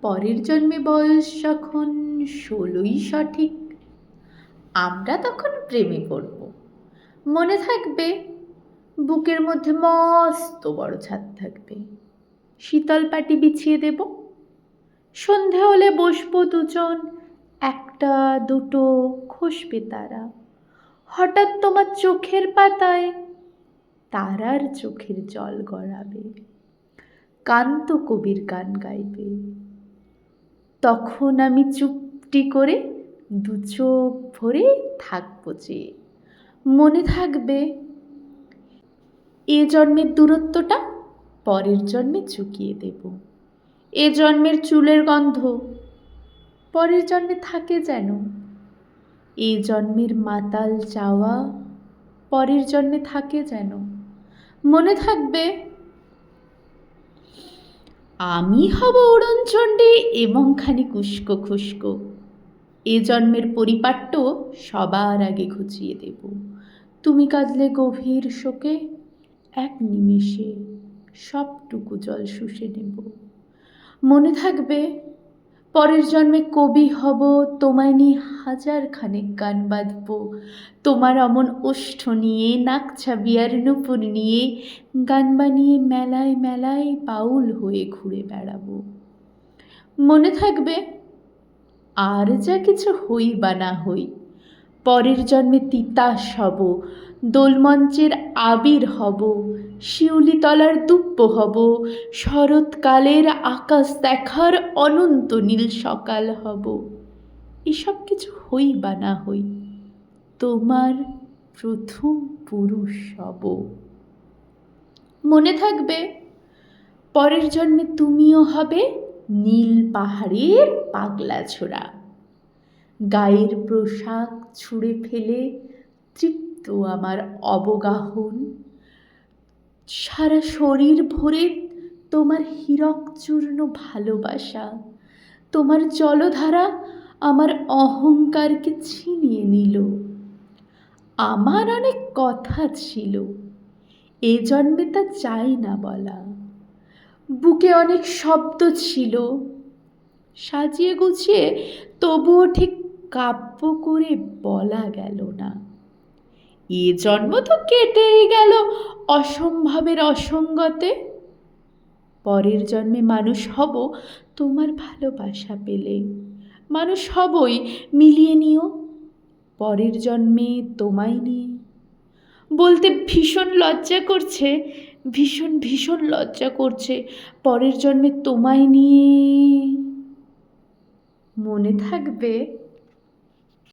পরের জন্মে বয়স যখন 16ই সঠিক, আমরা তখন প্রেমে পড়ব। মনে থাকবে, বুকের মধ্যে মস্ত বড় ছাদ থাকবে, শীতল পাটি বিছিয়ে দেব, সন্ধে হলে বসবো দুজন, একটা দুটো খসবে তারা, হঠাৎ তোমার চোখের পাতায় তারার চোখের জল গড়াবে, কান্ত কবির গান গাইবে। তখন আমি চুপটি করে দু চোখ ভরে থাকবো চেয়ে। মনে থাকবে, এ জন্মের দূরত্বটা পরের জন্মে চুকিয়ে দেব। এ জন্মের চুলের গন্ধ পরের জন্মে থাকে যেন, এ জন্মের মাতাল চাওয়া পরের জন্মে থাকে যেন। মনে থাকবে, আমি হব উড়নচণ্ডী এবং খানিক উস্কো খুস্কো। এ জন্মের পরিপাট্য সবার আগে ঘুচিয়ে দেব। তুমি কাঁদলে গভীর শোকে, এক নিমেষে সবটুকু জল শুষে নেব। মনে থাকবে, পরের জন্মে কবি হব, তোমায় নিয়ে 1000 খানেক গান বাঁধব। তোমার অমন ওষ্ঠ নিয়ে, নাক ছাবিয়ার নূপুর নিয়ে গান বানিয়ে মেলায় মেলায় বাউল হয়ে ঘুরে বেড়াবো। মনে থাকবে, আর যা কিছু হই বা না হই, পরের জন্মে তিতাস হব, দোলমঞ্চের আবির হব, শিউলিতলার দুব্য হব, শরৎকালের আকাশ দেখার অনন্ত নীল সকাল হব। এসব কিছু হই বা না হই, তোমার প্রথম পুরুষ হব। মনে থাকবে, পরের জন্মে তুমিও হবে নীল পাহাড়ের পাগলা ছোড়া, গায়ের পোশাক ছুঁড়ে ফেলে তৃপ্ত আমার অবগাহন, সারা শরীর ভরে তোমার হীরক চূর্ণ ভালোবাসা, তোমার জলধারা আমার অহংকারকে ছিনিয়ে নিল। আমার অনেক কথা ছিল, এ জন্মে তা চাই না বলা। বুকে অনেক শব্দ ছিল, সাজিয়ে গুছিয়ে তবুও ঠিক কাব্য করে বলা গেল না। এ জন্ম তো কেটেই গেল অসম্ভবের অসঙ্গতে। পরের জন্মে মানুষ হব তোমার ভালোবাসা পেলে, মানুষ হবই, মিলিয়ে নিও পরের জন্মে তোমায় নিয়ে। বলতে ভীষণ লজ্জা করছে, ভীষণ ভীষণ লজ্জা করছে, পরের জন্মে তোমায় নিয়ে। মনে থাকবে,